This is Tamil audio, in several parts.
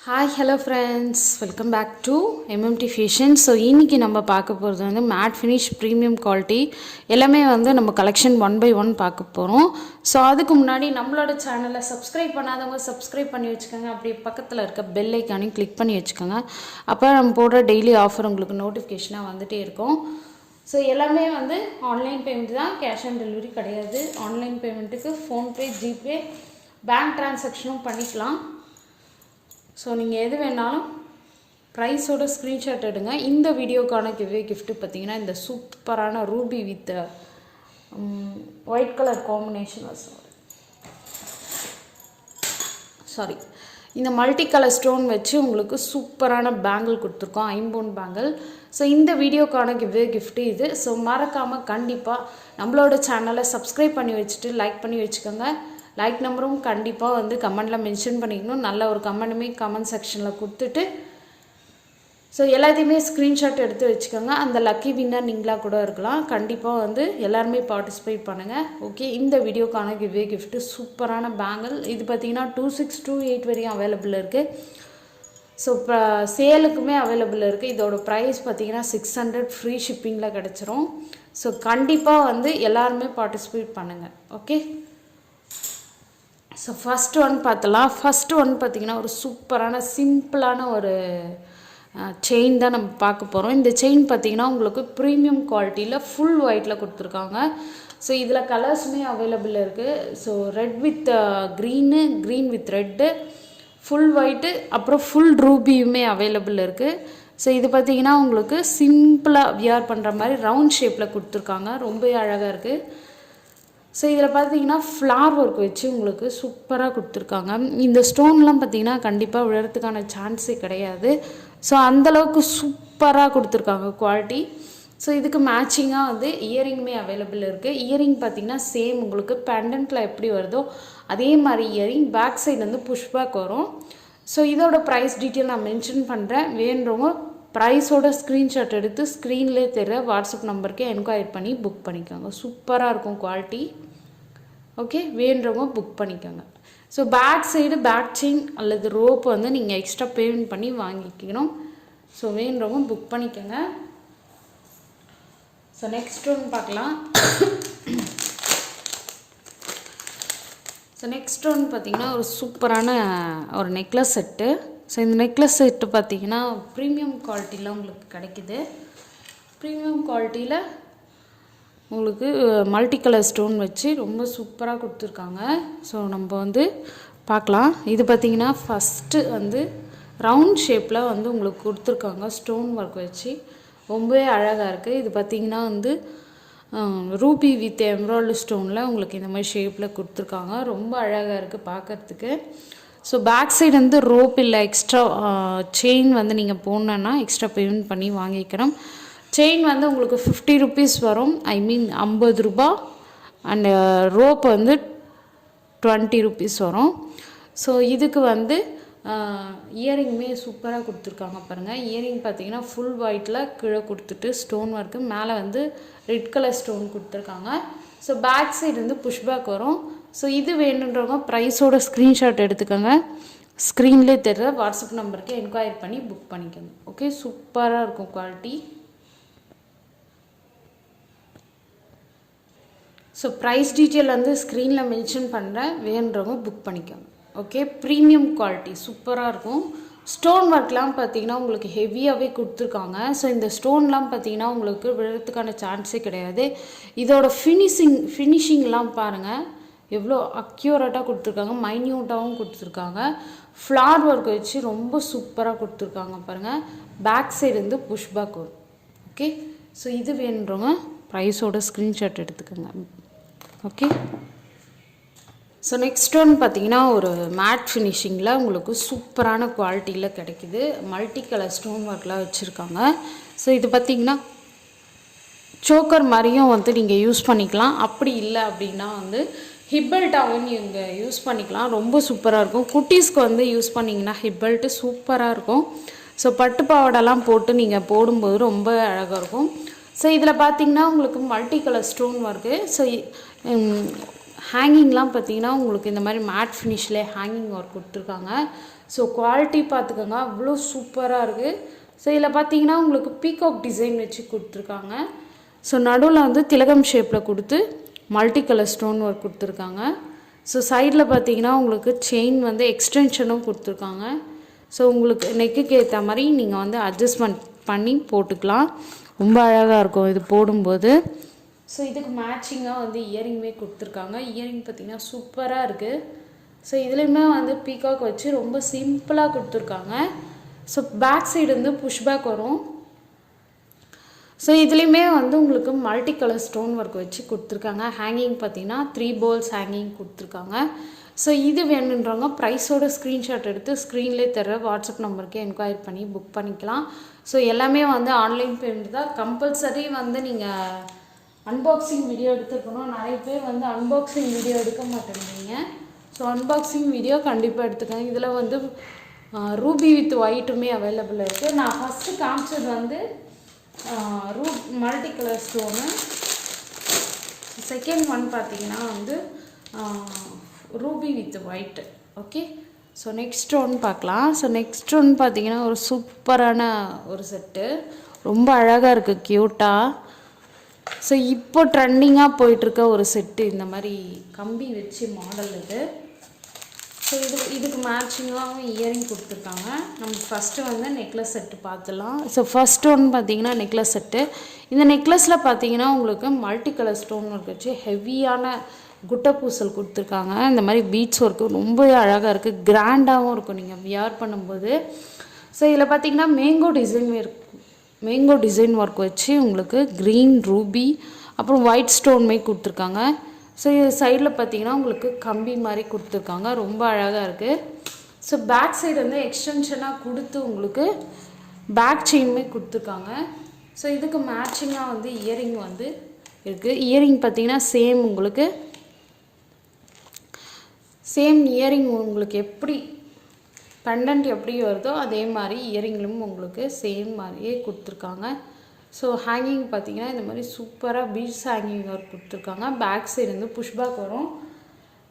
Hi, hello friends, welcome back to MMT Fashion. So இன்னைக்கு நம்ம பார்க்க போகிறது வந்து மேட் ஃபினிஷ் ப்ரீமியம் குவாலிட்டி எல்லாமே வந்து நம்ம கலெக்ஷன் 1 by 1 பார்க்க போகிறோம். ஸோ அதுக்கு முன்னாடி நம்மளோட சேனலை சப்ஸ்கிரைப் பண்ணாதவங்க சப்ஸ்கிரைப் பண்ணி வச்சுக்கோங்க. அப்படியே பக்கத்தில் இருக்க பெல் ஐக்கானையும் கிளிக் பண்ணி வச்சுக்கோங்க. அப்போ நம்ம போடுற டெய்லி ஆஃபர் உங்களுக்கு நோட்டிஃபிகேஷனாக வந்துகிட்டே இருக்கும். ஸோ எல்லாமே வந்து ஆன்லைன் பேமெண்ட் தான், கேஷ் ஆன் டெலிவரி கிடையாது. ஆன்லைன் பேமெண்ட்டுக்கு ஃபோன்பே, ஜிபே, பேங்க் ட்ரான்சாக்ஷனும் பண்ணிக்கலாம். ஸோ நீங்கள் எது வேணாலும் ப்ரைஸோட ஸ்க்ரீன்ஷாட் எடுங்க. இந்த வீடியோக்கான கிஃப்ட்டு பார்த்தீங்கன்னா இந்த சூப்பரான Ruby with white colour combination, sorry இந்த மல்டி கலர் ஸ்டோன் வச்சு உங்களுக்கு சூப்பரான பேங்கிள் கொடுத்துருக்கோம், ஐம்போன் பேங்கிள். ஸோ இந்த வீடியோக்கான கிஃப்ட்டு இது. ஸோ மறக்காமல் கண்டிப்பாக நம்மளோட சேனலை சப்ஸ்கிரைப் பண்ணி வச்சுட்டு லைக் பண்ணி வச்சுக்கோங்க. லைக் நம்பரும் கண்டிப்பாக வந்து கமெண்டில் மென்ஷன் பண்ணிக்கணும். நல்ல ஒரு கமெண்ட்டுமே கமெண்ட் செக்ஷனில் கொடுத்துட்டு ஸோ எல்லாத்தையுமே ஸ்க்ரீன்ஷாட் எடுத்து வச்சுக்கோங்க. அந்த லக்கி வின்னர் நீங்களாக கூட இருக்கலாம். கண்டிப்பாக வந்து எல்லாருமே பார்ட்டிசிபேட் பண்ணுங்கள். ஓகே, இந்த வீடியோக்கான கிஃப்ட்டு சூப்பரான பேங்கிள். இது பார்த்திங்கன்னா 2628 வரையும் அவைலபிள் இருக்குது. ஸோ இப்போ சேலுக்குமே அவைலபிள் இருக்குது. இதோட ப்ரைஸ் பார்த்திங்கன்னா 600 ஃப்ரீ ஷிப்பிங்கில் கிடச்சிரும். ஸோ கண்டிப்பாக வந்து எல்லாருமே பார்ட்டிசிபேட் பண்ணுங்கள். ஓகே, ஸோ ஃபஸ்ட் ஒன் பார்த்தலாம். ஃபஸ்ட்டு ஒன் பார்த்திங்கன்னா ஒரு சூப்பரான சிம்பிளான ஒரு செயின் தான் நம்ம பார்க்க போகிறோம். இந்த செயின் பார்த்திங்கன்னா உங்களுக்கு ப்ரீமியம் குவாலிட்டியில் ஃபுல் ஒயிட்டில் கொடுத்துருக்காங்க. ஸோ இதில் கலர்ஸுமே அவைலபிள் இருக்குது. So red with green, green with red, full white, அப்புறம் ஃபுல் ரூபியுமே அவைலபிள் இருக்குது. ஸோ இது பார்த்திங்கன்னா உங்களுக்கு சிம்பிளாக வியர் பண்ணுற மாதிரி ரவுண்ட் ஷேப்பில் கொடுத்துருக்காங்க. ரொம்ப அழகாக இருக்குது. ஸோ இதில் பார்த்தீங்கன்னா ஃப்ளார் ஒர்க் வச்சு உங்களுக்கு சூப்பராக கொடுத்துருக்காங்க. இந்த ஸ்டோன்லாம் பார்த்திங்கன்னா கண்டிப்பாக விழறதுக்கான சான்ஸே கிடையாது. ஸோ அந்தளவுக்கு சூப்பராக கொடுத்துருக்காங்க குவாலிட்டி. ஸோ இதுக்கு மேட்சிங்காக வந்து இயரிங்குமே அவைலபிள் இருக்குது. இயரிங் பார்த்திங்கன்னா சேம் உங்களுக்கு பெண்டன்ட்டில் எப்படி வருதோ அதே மாதிரி இயரிங். பேக் சைடு வந்து புஷ்பேக் வரும். ஸோ இதோட ப்ரைஸ் டீட்டெயில் நான் மென்ஷன் பண்ணுறேன். வேணுறவங்க ப்ரைஸோட ஸ்க்ரீன்ஷாட் எடுத்து ஸ்க்ரீன்லேயே தெரிய வாட்ஸ்அப் நம்பருக்கு என்கொயரி பண்ணி புக் பண்ணிக்கோங்க. சூப்பராக இருக்கும் குவாலிட்டி. ஓகே, வேணுறவங்க புக் பண்ணிக்கோங்க. So back side back chain அல்லது ரோப் வந்து நீங்கள் எக்ஸ்ட்ரா பேமெண்ட் பண்ணி வாங்கிக்கணும். ஸோ வேணுறவங்க புக் பண்ணிக்கோங்க. ஸோ நெக்ஸ்ட் ஒன்று பார்க்கலாம். ஸோ நெக்ஸ்ட் ஒன்று பார்த்திங்கன்னா ஒரு சூப்பரான ஒரு நெக்லஸ் செட்டு. ஸோ இந்த நெக்லஸ் செட்டு பார்த்திங்கன்னா ப்ரீமியம் குவாலிட்டியில் உங்களுக்கு கிடைக்கிது. ப்ரீமியம் குவாலிட்டியில் உங்களுக்கு மல்டி கலர் ஸ்டோன் வச்சு ரொம்ப சூப்பராக கொடுத்துருக்காங்க. ஸோ நம்ம வந்து பார்க்கலாம். இது பார்த்திங்கன்னா ஃபஸ்ட்டு வந்து ரவுண்ட் ஷேப்பில் வந்து உங்களுக்கு கொடுத்துருக்காங்க ஸ்டோன் ஒர்க் வச்சு. ரொம்பவே அழகாக இருக்குது. இது பார்த்திங்கன்னா வந்து ரூபி வித் எம்ராய்டு ஸ்டோனில் உங்களுக்கு இந்த மாதிரி ஷேப்பில் கொடுத்துருக்காங்க. ரொம்ப அழகாக இருக்குது பார்க்குறதுக்கு. ஸோ பேக் சைடு வந்து ரோப் இல்லை எக்ஸ்ட்ரா செயின் வந்து நீங்கள் போடணுன்னா எக்ஸ்ட்ரா பேமெண்ட் பண்ணி வாங்கிக்கணும். செயின் வந்து உங்களுக்கு 50 rupees வரும், ஐ மீன் 50 ரூபா. அண்டு ரோப் வந்து 20 rupees வரும். ஸோ இதுக்கு வந்து இயரிங்குமே சூப்பராக கொடுத்துருக்காங்க பாருங்கள். இயரிங் பார்த்தீங்கன்னா ஃபுல் ஒயிட்டில் கீழே கொடுத்துட்டு ஸ்டோன் ஒர்க்கு, மேலே வந்து ரெட் கலர் ஸ்டோன் கொடுத்துருக்காங்க. ஸோ பேக் சைடு வந்து புஷ்பேக் வரும். ஸோ இது வேணுன்றவங்க ப்ரைஸோட ஸ்க்ரீன்ஷாட் எடுத்துக்கோங்க. ஸ்க்ரீன்லேயே தெரிகிற வாட்ஸ்அப் நம்பருக்கு என்கொயரி பண்ணி புக் பண்ணிக்கோங்க. ஓகே, சூப்பராக இருக்கும் குவாலிட்டி. ஸோ ப்ரைஸ் டீட்டெயில் வந்து ஸ்க்ரீனில் மென்ஷன் பண்ணுறேன், வேணுன்றவங்க புக் பண்ணிக்கோங்க. ஓகே, ப்ரீமியம் குவாலிட்டி சூப்பராக இருக்கும். ஸ்டோன் ஒர்க்லாம் பார்த்திங்கன்னா உங்களுக்கு ஹெவியாகவே கொடுத்துருக்காங்க. ஸோ இந்த ஸ்டோன்லாம் பார்த்திங்கன்னா உங்களுக்கு விழுறதுக்கான சான்ஸே கிடையாது. இதோட ஃபினிஷிங்லாம் பாருங்கள் எவ்வளோ அக்யூரேட்டாக கொடுத்துருக்காங்க, மைன்யூட்டாகவும் கொடுத்துருக்காங்க. ஃப்ளார் ஒர்க் வச்சு ரொம்ப சூப்பராக கொடுத்துருக்காங்க பாருங்கள். பேக் சைடு வந்து புஷ்பேக் வரும். ஓகே, ஸோ இது வேணுன்றவங்க ப்ரைஸோட ஸ்க்ரீன்ஷாட் எடுத்துக்கோங்க. ஓகே, ஸோ நெக்ஸ்ட் ஒன் பார்த்திங்கன்னா ஒரு மேட் ஃபினிஷிங்கில் உங்களுக்கு சூப்பரான குவாலிட்டியில் கிடைக்கிது. மல்டி கலர் ஸ்டோன் ஒர்க்லாம் வச்சுருக்காங்க. ஸோ இது பார்த்திங்கன்னா சோக்கர் மாதிரியும் வந்து நீங்கள் யூஸ் பண்ணிக்கலாம். அப்படி இல்லை அப்படின்னா வந்து ஹிப்பல்ட்டாகவும் நீங்கள் யூஸ் பண்ணிக்கலாம். ரொம்ப சூப்பராக இருக்கும். குட்டீஸ்க்கு வந்து யூஸ் பண்ணிங்கன்னா ஹிப்பல்ட்டு சூப்பராக இருக்கும். ஸோ பட்டு பாவாடெல்லாம் போட்டு நீங்கள் போடும்போது ரொம்ப அழகாக இருக்கும். ஸோ இதில் பார்த்திங்கன்னா உங்களுக்கு multi colour stone work. So ஹேங்கிங்லாம் பார்த்திங்கன்னா உங்களுக்கு இந்த மாதிரி மேட் ஃபினிஷில் ஹேங்கிங் ஒர்க் கொடுத்துருக்காங்க. ஸோ குவாலிட்டி பார்த்துக்கோங்க, அவ்வளோ சூப்பராக இருக்குது. ஸோ இதில் பார்த்தீங்கன்னா உங்களுக்கு பீகாக் டிசைன் வச்சு கொடுத்துருக்காங்க. ஸோ நடுவில் வந்து திலகம் ஷேப்பில் கொடுத்து மல்டி கலர் ஸ்டோன் ஒர்க் கொடுத்துருக்காங்க. ஸோ சைடில் பார்த்தீங்கன்னா உங்களுக்கு செயின் வந்து எக்ஸ்டென்ஷனும் கொடுத்துருக்காங்க. ஸோ உங்களுக்கு நெக்குக்கு ஏற்ற மாதிரி நீங்கள் வந்து அட்ஜஸ்ட்மெண்ட் பண்ணி போட்டுக்கலாம். ரொம்ப அழகாக இருக்கும் இது போடும்போது. ஸோ இதுக்கு மேட்சிங்காக வந்து இயரிங்குமே கொடுத்துருக்காங்க. இயரிங் பார்த்திங்கன்னா சூப்பராக இருக்குது. ஸோ இதுலேயுமே வந்து பீகாக் வச்சு ரொம்ப சிம்பிளாக கொடுத்துருக்காங்க. ஸோ பேக் சைடு வந்து புஷ்பேக் வரும். ஸோ இதுலேயுமே வந்து உங்களுக்கு மல்டி கலர் ஸ்டோன் ஒர்க் வச்சு கொடுத்துருக்காங்க. ஹேங்கிங் பார்த்திங்கன்னா 3 போல்ஸ் ஹேங்கிங் கொடுத்துருக்காங்க. ஸோ இது வேணுன்றவங்க ப்ரைஸோட ஸ்க்ரீன்ஷாட் எடுத்து ஸ்க்ரீன்லேயே தர வாட்ஸ்அப் நம்பருக்கு என்கொயரி பண்ணி புக் பண்ணிக்கலாம். ஸோ எல்லாமே வந்து ஆன்லைன் பேமெண்ட் தான். கம்பல்சரி வந்து நீங்கள் அன்பாக்சிங் வீடியோ எடுத்துக்கணும். நிறைய பேர் வந்து அன்பாக்சிங் வீடியோ எடுக்க மாட்டேங்கிறீங்க. ஸோ அன்பாக்சிங் வீடியோ கண்டிப்பாக எடுத்துக்கோங்க. இதில் வந்து ரூபி வித் ஒயிட்டுமே அவைலபிள் இருக்குது. நான் ஃபஸ்ட்டு காமிச்சது வந்து multi colour stone. Second one பார்த்தீங்கன்னா வந்து Ruby with white. Okay, so next one பார்க்கலாம். ஸோ நெக்ஸ்ட் ஒன் பார்த்தீங்கன்னா ஒரு சூப்பரான ஒரு செட்டு, ரொம்ப அழகாக இருக்குது, க்யூட்டாக. ஸோ இப்போ ட்ரெண்டிங்காக போயிட்டுருக்க ஒரு செட்டு, இந்த மாதிரி கம்பி வச்சு மாடல் இது. ஸோ இதுக்கு மேட்சிங்காக இயரிங் கொடுத்துருக்காங்க. நம்ம ஃபஸ்ட்டு வந்து நெக்லஸ் செட்டு பார்த்துலாம். ஸோ ஃபஸ்ட் ஒன் பார்த்தீங்கன்னா நெக்லஸ் செட்டு. இந்த நெக்லஸில் பார்த்தீங்கன்னா உங்களுக்கு மல்டி கலர் ஸ்டோன் ஒர்க் வச்சு ஹெவியான குட்டை பூசல் கொடுத்துருக்காங்க. இந்த மாதிரி பீட்ஸ் ஒர்க்கு ரொம்ப அழகாக இருக்குது, கிராண்டாகவும் இருக்கும் நீங்கள் வியர் பண்ணும்போது. ஸோ இதில் பார்த்தீங்கன்னா மேங்கோ டிசைன் ஒர்க் வச்சு உங்களுக்கு க்ரீன் ரூபி அப்புறம் ஒயிட் ஸ்டோன் மாதிரி கொடுத்துருக்காங்க. ஸோ இது சைடில் பார்த்தீங்கன்னா உங்களுக்கு கம்பி மாதிரி கொடுத்துருக்காங்க, ரொம்ப அழகாக இருக்குது. ஸோ பேக் சைடு வந்து எக்ஸ்டென்ஷனாக கொடுத்து உங்களுக்கு பேக் செயின்மே கொடுத்துருக்காங்க. ஸோ இதுக்கு மேட்சிங்காக வந்து இயரிங் வந்து இருக்குது. இயரிங் பார்த்தீங்கன்னா சேம் இயரிங் உங்களுக்கு எப்படி பெண்டன்ட் எப்படி வருதோ அதே மாதிரி இயரிங்லும் உங்களுக்கு சேம் மாதிரியே கொடுத்துருக்காங்க. ஸோ ஹேங்கிங் பார்த்தீங்கன்னா இந்த மாதிரி சூப்பராக பீட்ஸ் ஹேங்கிங் ஒர்க் கொடுத்துருக்காங்க. பேக் சைடு வந்து புஷ்பேக் வரும்.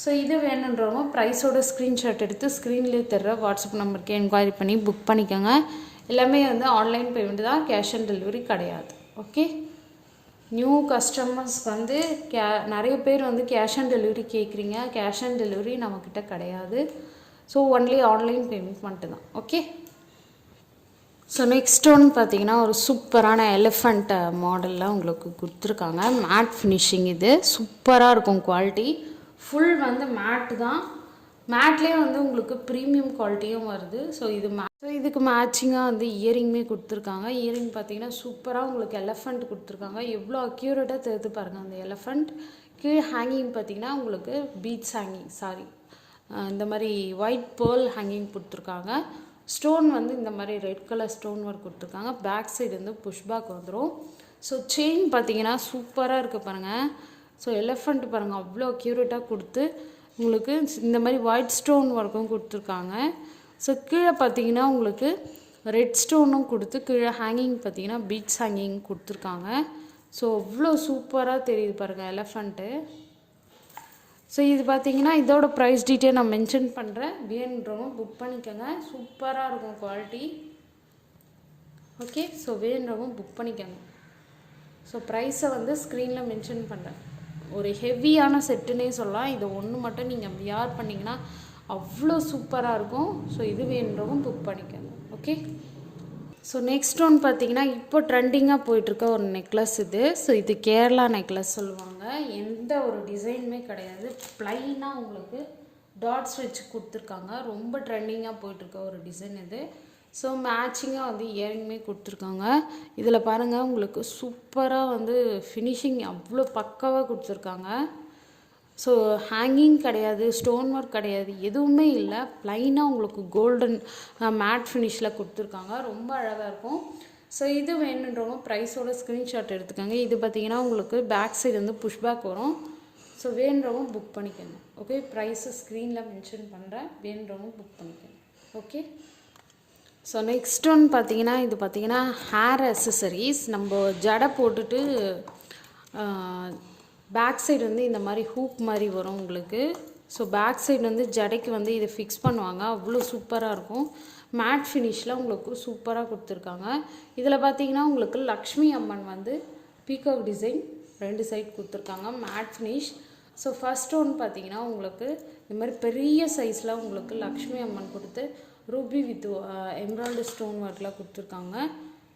ஸோ இது வேணுன்றவங்க ப்ரைஸோட ஸ்க்ரீன்ஷாட் எடுத்து ஸ்க்ரீன்லேயே தர்ற வாட்ஸ்அப் நம்பருக்கு என்கொயரி பண்ணி புக் பண்ணிக்கோங்க. எல்லாமே வந்து ஆன்லைன் பேமெண்ட் தான், கேஷ் ஆன் டெலிவரி கிடையாது. ஓகே, நியூ கஸ்டமர்ஸ் வந்து நிறைய பேர் வந்து கேஷ் ஆன் டெலிவரி கேட்குறீங்க. கேஷ் ஆன் டெலிவரி நம்மக்கிட்ட கிடையாது. ஸோ ஒன்லி ஆன்லைன் பேமெண்ட் மட்டும் தான். ஓகே, ஸோ நெக்ஸ்ட் ஒன் பார்த்தீங்கன்னா ஒரு சூப்பரான எலிஃபண்ட் மாடலில் உங்களுக்கு கொடுத்துருக்காங்க. மேட் ஃபினிஷிங், இது சூப்பராக இருக்கும். குவாலிட்டி ஃபுல் வந்து மேட்டு தான். மேட்லேயே வந்து உங்களுக்கு ப்ரீமியம் குவாலிட்டியும் வருது. ஸோ இதுக்கு மேட்சிங்காக வந்து இயரிங்குமே கொடுத்துருக்காங்க. இயரிங் பார்த்தீங்கன்னா சூப்பராக உங்களுக்கு எலிஃபண்ட் கொடுத்துருக்காங்க. எவ்வளோ அக்யூரேட்டாக தெரிஞ்சு பாருங்கள் அந்த எலிஃபண்ட். கீழே ஹேங்கிங் பார்த்தீங்கன்னா உங்களுக்கு பீட்ஸ் ஹேங்கிங், இந்த மாதிரி ஒயிட் பேர்ல் ஹேங்கிங் கொடுத்துருக்காங்க. ஸ்டோன் வந்து இந்த மாதிரி ரெட் கலர் ஸ்டோன் ஒர்க் கொடுத்துருக்காங்க. பேக் சைடு வந்து புஷ்பேக் வந்துடும். ஸோ செயின் பார்த்தீங்கன்னா சூப்பராக இருக்குது பாருங்கள். ஸோ எலிஃபண்ட் பாருங்கள் அவ்வளோ அக்யூரேட்டாக கொடுத்து உங்களுக்கு இந்த மாதிரி ஒயிட் ஸ்டோன் ஒர்க்கும் கொடுத்துருக்காங்க. ஸோ கீழே பார்த்தீங்கன்னா உங்களுக்கு ரெட் ஸ்டோனும் கொடுத்து கீழே ஹேங்கிங் பார்த்தீங்கன்னா பீட்ஸ் ஹேங்கிங் கொடுத்துருக்காங்க. ஸோ அவ்வளோ சூப்பராக தெரியுது பாருங்கள் எலிஃபண்ட்டு. ஸோ இது பார்த்தீங்கன்னா இதோட ப்ரைஸ் டீட்டெயில் நான் மென்ஷன் பண்ணுறேன், வேணுன்றவங்க புக் பண்ணிக்கோங்க. சூப்பராக இருக்கும் குவாலிட்டி. ஓகே, ஸோ வேணுன்றவங்க புக் பண்ணிக்கோங்க. ஸோ ப்ரைஸை வந்து ஸ்க்ரீனில் மென்ஷன் பண்ணுறேன். ஒரு ஹெவியான செட்டுன்னே சொல்லலாம். இதை ஒன்று மட்டும் நீங்கள் வியர் பண்ணிங்கன்னா அவ்வளோ சூப்பராக இருக்கும். ஸோ இது வேணுன்றவங்க புக் பண்ணிக்கோங்க. ஓகே, ஸோ நெக்ஸ்ட் ஒன் பார்த்தீங்கன்னா இப்போ ட்ரெண்டிங்காக போயிட்டுருக்க ஒரு நெக்லஸ் இது. ஸோ இது கேரளா நெக்லஸ் சொல்லுவாங்க. எந்த ஒரு டிசைனுமே கிடையாது, ப்ளைனாக உங்களுக்கு டாட்ஸ் வச்சு கொடுத்துருக்காங்க. ரொம்ப ட்ரெண்டிங்காக போயிட்டுருக்க ஒரு டிசைன் இது. ஸோ மேட்சிங்காக வந்து இயரிங்குமே கொடுத்துருக்காங்க. இதில் பாருங்கள் உங்களுக்கு சூப்பராக வந்து ஃபினிஷிங் அவ்வளோ பக்காவாக கொடுத்துருக்காங்க. ஸோ ஹேங்கிங் கிடையாது, ஸ்டோன் ஒர்க் கிடையாது, எதுவுமே இல்லை. ப்ளைனாக உங்களுக்கு கோல்டன் மேட் ஃபினிஷில் கொடுத்துருக்காங்க. ரொம்ப அழகாக இருக்கும். ஸோ இது வேணுன்றவங்க ப்ரைஸோட ஸ்க்ரீன்ஷாட் எடுத்துக்கோங்க. இது பார்த்திங்கன்னா உங்களுக்கு பேக் சைடு வந்து புஷ்பேக் வரும். ஸோ வேணுன்றவங்க புக் பண்ணிக்கோங்க. ஓகே, ப்ரைஸை ஸ்க்ரீனில் மென்ஷன் பண்ணுறேன், வேணுன்றவங்க புக் பண்ணிக்கோங்க. ஓகே, ஸோ நெக்ஸ்ட் ஒன் பார்த்தீங்கன்னா இது பார்த்தீங்கன்னா ஹேர் அக்சசரிஸ். நம்ம ஜடை போட்டுட்டு பேக் சைடு வந்து இந்த மாதிரி ஹூக் மாதிரி வரும் உங்களுக்கு. ஸோ பேக் சைடு வந்து ஜடைக்கு வந்து இதை ஃபிக்ஸ் பண்ணுவாங்க, அவ்வளோ சூப்பராக இருக்கும். மேட் ஃபினிஷில் உங்களுக்கு சூப்பராக கொடுத்துருக்காங்க. இதில் பார்த்தீங்கன்னா உங்களுக்கு லக்ஷ்மி அம்மன் வந்து பீகாக் டிசைன் 2 சைட் கொடுத்துருக்காங்க, matte finish. So first one பார்த்தீங்கன்னா உங்களுக்கு இந்த மாதிரி பெரிய சைஸில் உங்களுக்கு லக்ஷ்மி அம்மன் கொடுத்து ரூபி வித் எம்ப்ராய்டரி ஸ்டோன் ஒர்க்கில் கொடுத்துருக்காங்க.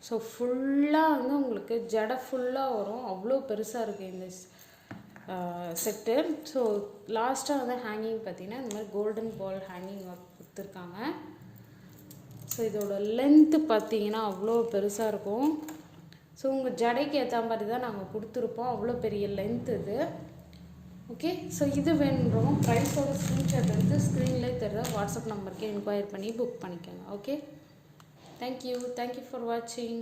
ஸோ ஃபுல்லாக வந்து உங்களுக்கு ஜடை ஃபுல்லாக வரும், அவ்வளோ பெருசாக இருக்குது இந்த செட்டு. ஸோ லாஸ்ட்டாக வந்து ஹேங்கிங் பார்த்தீங்கன்னா இந்த மாதிரி கோல்டன் பால் ஹேங்கிங் ஒர்க் கொடுத்துருக்காங்க. ஸோ இதோட லென்த்து பார்த்தீங்கன்னா அவ்வளோ பெருசாக இருக்கும். ஸோ உங்கள் ஜடைக்கு ஏற்ற மாதிரி தான் நாங்கள் கொடுத்துருப்போம், அவ்வளோ பெரிய லென்த் இது. ஓகே, ஸோ இது வேணுன்றோம் ப்ரைஸோட ஸ்க்ரீன்ஷாட் எடுத்து ஸ்க்ரீன்லேயே தர்ற வாட்ஸ்அப் நம்பருக்கு என்கொயரி பண்ணி புக் பண்ணிக்கோங்க. ஓகே, தேங்க்யூ ஃபார் வாட்சிங்.